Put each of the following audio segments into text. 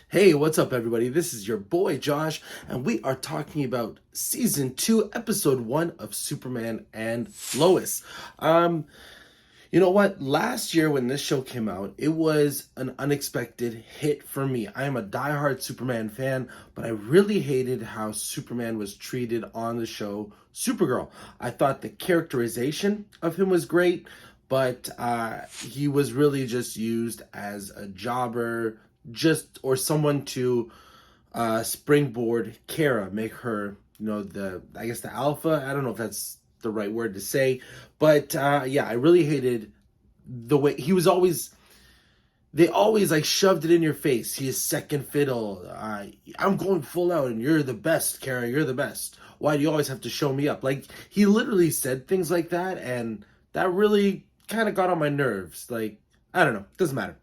Hey, what's up, everybody? This is your boy Josh, and we are talking about season 2, episode 1 of Superman and Lois. Um, you know what? Last year when this show came out, it was an unexpected hit for me. I am a diehard Superman fan, but I really hated how Superman was treated on the show Supergirl. I thought the characterization of him was great, but he was really just used as a jobber, just or someone to springboard Kara, make her, the I guess the alpha. I don't know if that's the right word to say, but yeah, I really hated the way he was always. They always like shoved it in your face. He is second fiddle. I'm going full out, and you're the best, Kara. You're the best. Why do you always have to show me up? Like he literally said things like that, and that really kind of got on my nerves. Like I don't know, doesn't matter.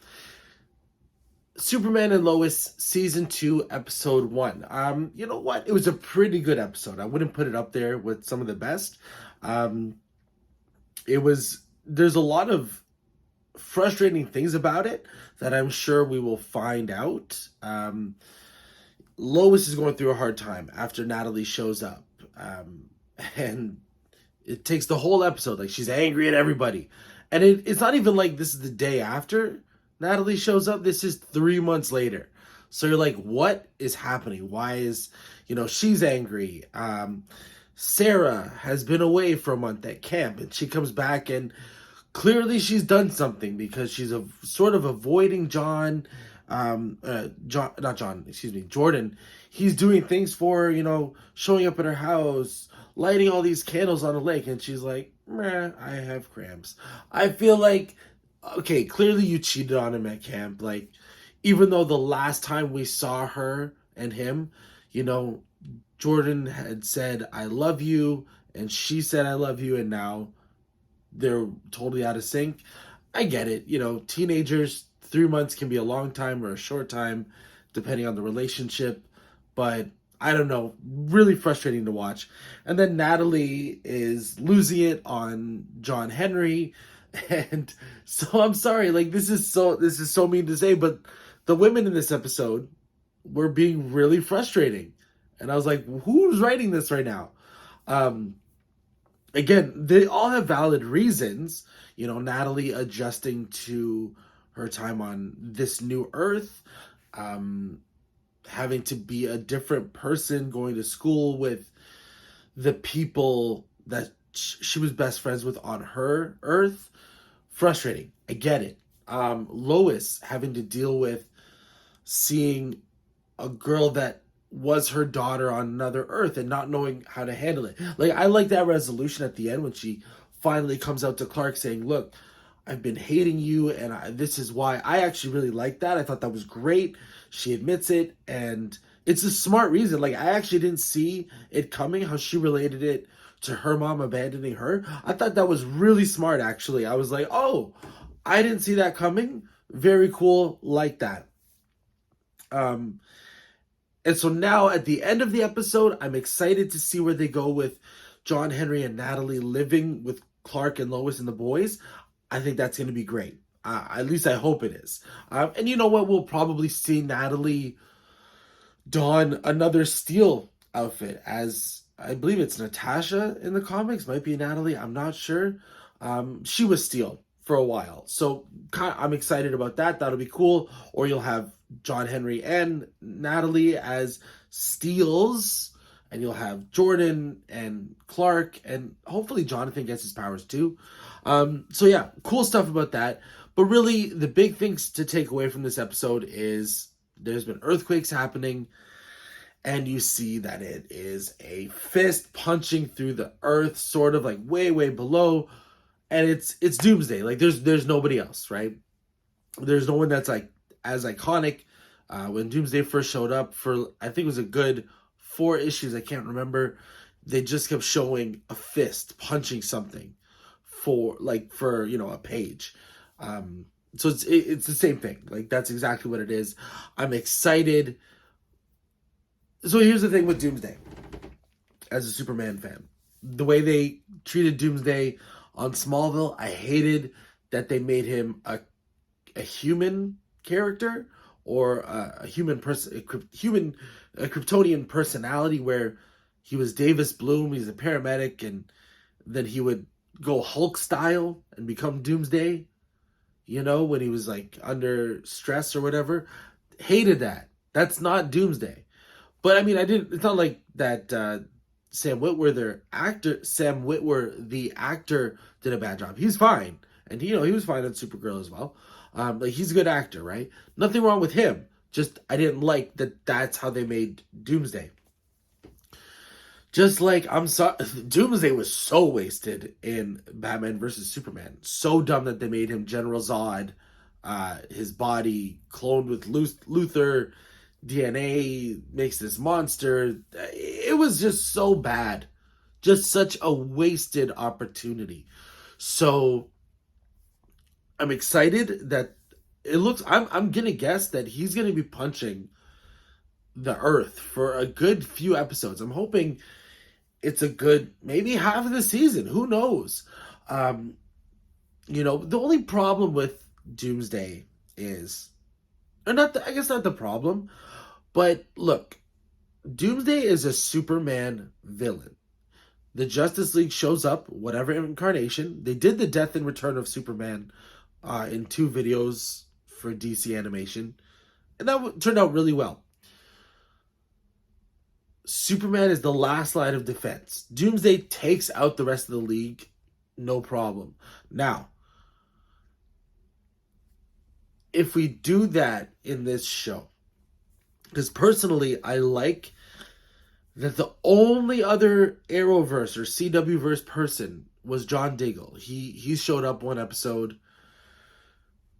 Superman and Lois season 2 episode 1. You know what? It was a pretty good episode. I wouldn't put it up there with some of the best. Um it was There's a lot of frustrating things about it that I'm sure we will find out. Lois is going through a hard time after Natalie shows up. And it takes the whole episode, like she's angry at everybody. And it's not even like this is the day after Natalie shows up. This is 3 months later. So you're like, what is happening? Why is, she's angry. Sarah has been away for a month at camp, and she comes back, and clearly she's done something because she's sort of avoiding John. Not John, excuse me, Jordan. He's doing things for her, showing up at her house, lighting all these candles on the lake, and she's like, meh, I have cramps. I feel like, okay, clearly you cheated on him at camp. Like, even though the last time we saw her and him, Jordan had said, I love you, and she said, I love you, and now they're totally out of sync. I get it. Teenagers, 3 months can be a long time or a short time, depending on the relationship. But I don't know, really frustrating to watch. And then Natalie is losing it on John Henry. And so I'm sorry, like this is so mean to say, but the women in this episode were being really frustrating. And I was like, who's writing this right now? Um, Again, they all have valid reasons. Natalie adjusting to her time on this new Earth, um, having to be a different person, going to school with the people that she was best friends with on her Earth. Frustrating. I get it. Lois having to deal with seeing a girl that was her daughter on another Earth and not knowing how to handle it. Like, I like that resolution at the end when she finally comes out to Clark saying, look, I've been hating you, and this is why. I actually really like that. I thought that was great. She admits it, and it's a smart reason. Like, I actually didn't see it coming, how she related it to her mom abandoning her. I thought that was really smart, actually. I was like, oh, I didn't see that coming. Very cool, like that. Um, and so now at the end of the episode, I'm excited to see where they go with John Henry and Natalie living with Clark and Lois and the boys. I think that's going to be great. At least I hope it is. And you know what? We'll probably see Natalie don another Steel outfit, as I believe it's Natasha in the comics. Might be Natalie. I'm not sure. She was Steel for a while. So I'm excited about that. That'll be cool. Or you'll have John Henry and Natalie as Steels, and you'll have Jordan and Clark, and hopefully Jonathan gets his powers too. So yeah, cool stuff about that. But really, the big things to take away from this episode is there's been earthquakes happening, and you see that it is a fist punching through the earth, sort of like way, way below, and it's Doomsday. Like there's nobody else, right? There's no one that's like as iconic. When Doomsday first showed up, for I think it was a good 4 issues, I can't remember, they just kept showing a fist punching something for a page. So it's the same thing. Like that's exactly what it is. I'm excited. So here's the thing with Doomsday. As a Superman fan, the way they treated Doomsday on Smallville, I hated that they made him a human character or a human person, a Kryptonian personality where he was Davis Bloom, he's a paramedic, and then he would go Hulk style and become Doomsday, when he was like under stress or whatever. Hated that. That's not Doomsday. But I mean, it's not like that Sam Witwer, the actor, did a bad job. He's fine. And he was fine on Supergirl as well. Like, he's a good actor, right? Nothing wrong with him. Just I didn't like that that's how they made Doomsday. Just like, I'm sorry, Doomsday was so wasted in Batman versus Superman. So dumb that they made him General Zod, his body cloned with Luthor, DNA makes this monster. It was just so bad. Just such a wasted opportunity. So I'm excited that I'm gonna guess that he's gonna be punching the Earth for a good few episodes. I'm hoping it's a good maybe half of the season. Who knows? The only problem with Doomsday is, I guess not the problem, but look, Doomsday is a Superman villain. The Justice League shows up, whatever incarnation. They did the death and return of Superman in 2 videos for DC animation, and that turned out really well. Superman is the last line of defense. Doomsday takes out the rest of the league, no problem. Now, if we do that in this show, because personally, I like that the only other Arrowverse or CWverse person was John Diggle. He showed up one episode,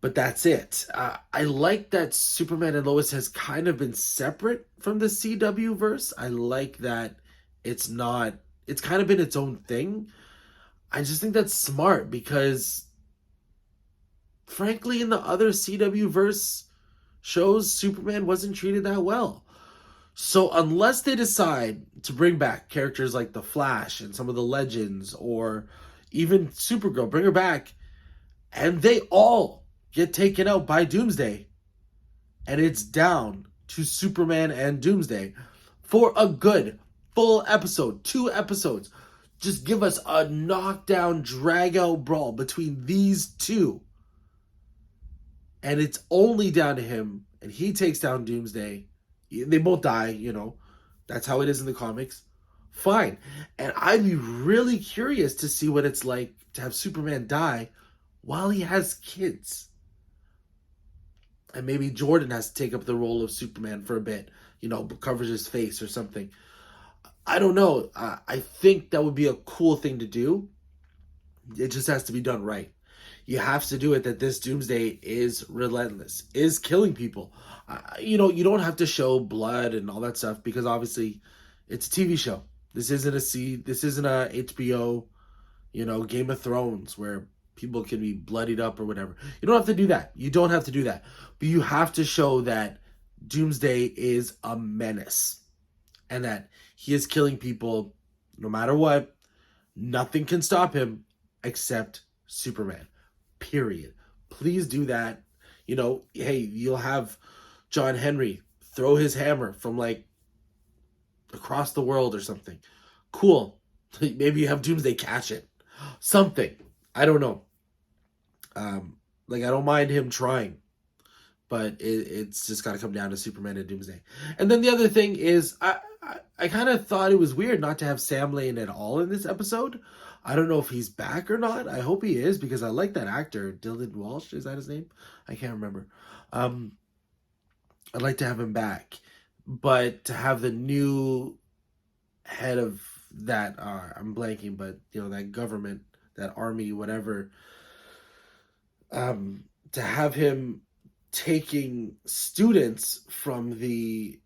but that's it. I like that Superman and Lois has kind of been separate from the CW verse. I like that it's kind of been its own thing. I just think that's smart because, frankly, in the other CW verse shows, Superman wasn't treated that well. So unless they decide to bring back characters like the Flash and some of the Legends, or even Supergirl, bring her back, and they all get taken out by Doomsday, and it's down to Superman and Doomsday for a good full episode, 2 episodes. Just give us a knockdown, drag-out brawl between these two. And it's only down to him, and he takes down Doomsday. They both die, That's how it is in the comics. Fine. And I'd be really curious to see what it's like to have Superman die while he has kids. And maybe Jordan has to take up the role of Superman for a bit, covers his face or something. I don't know. I think that would be a cool thing to do. It just has to be done right. You have to do it that this Doomsday is relentless, is killing people. You don't have to show blood and all that stuff because obviously it's a TV show. This isn't a HBO, Game of Thrones where people can be bloodied up or whatever. You don't have to do that. But you have to show that Doomsday is a menace and that he is killing people no matter what. Nothing can stop him except Superman. Period. Please do that. Hey, you'll have John Henry throw his hammer from like across the world or something. Cool. Maybe you have Doomsday catch it. Something. I don't know. I don't mind him trying, but it's just got to come down to Superman and Doomsday. And then the other thing is, I kind of thought it was weird not to have Sam Lane at all in this episode. I don't know if he's back or not. I hope he is because I like that actor. Dylan Walsh, is that his name? I can't remember. I'd like to have him back. But to have the new head of that, I'm blanking, but, that government, that army, whatever, to have him taking students from the,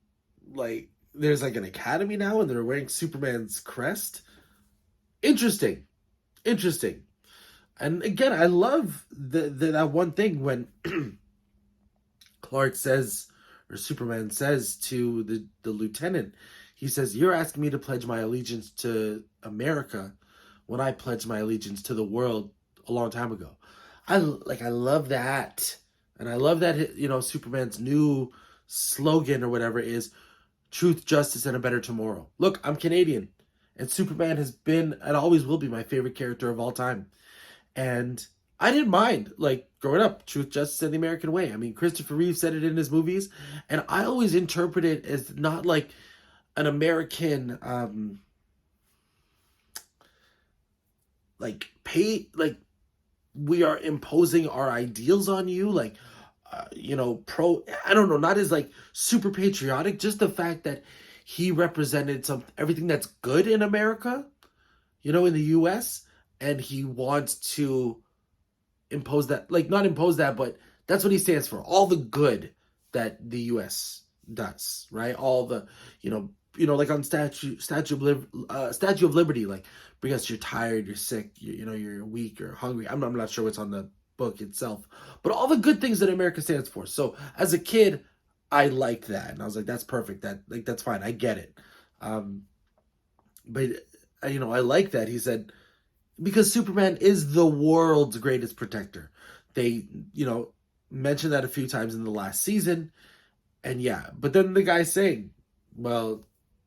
there's an academy now and they're wearing Superman's crest. Interesting. And again, I love that one thing when Clark says, or Superman says to the lieutenant, he says, "You're asking me to pledge my allegiance to America when I pledged my allegiance to the world a long time ago." I love that. And I love that, Superman's new slogan or whatever is truth, justice, and a better tomorrow. Look, I'm Canadian, and Superman has been and always will be my favorite character of all time. And I didn't mind, like, growing up, truth, justice, and the American way. I mean, Christopher Reeve said it in his movies, and I always interpret it as not like an American, we are imposing our ideals on you, like, I don't know, not as like super patriotic, just the fact that he represented everything that's good in America, in the US, and he wants to impose that, like, not impose that, but that's what he stands for, all the good that the US does, right? All the, like on Statue of Liberty, like, because you're tired, you're sick, you're weak or hungry. I'm not sure what's on the book itself, but all the good things that America stands for. So as a kid, I liked that, and I was like, that's perfect. That's fine. I get it. But I like that he said, because Superman is the world's greatest protector. They, mentioned that a few times in the last season, and yeah, but then the guy's saying, well,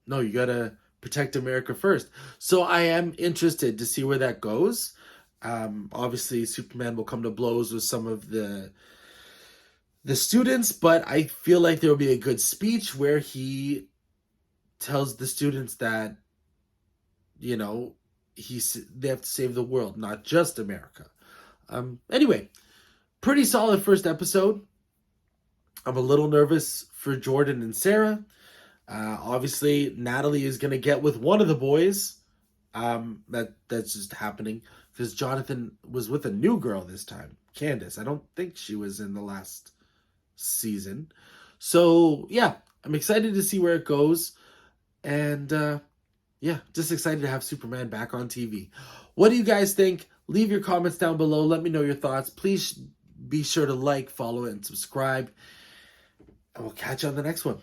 no, you gotta protect America first. So I am interested to see where that goes. Obviously, Superman will come to blows with some of the students, but I feel like there will be a good speech where he tells the students that, they have to save the world, not just America. Anyway, pretty solid first episode. I'm a little nervous for Jordan and Sarah. Obviously, Natalie is going to get with one of the boys. That's just happening because Jonathan was with a new girl this time, Candace. I don't think she was in the last season. So, yeah, I'm excited to see where it goes. And, just excited to have Superman back on TV. What do you guys think? Leave your comments down below. Let me know your thoughts. Please be sure to like, follow, and subscribe. And we'll catch you on the next one.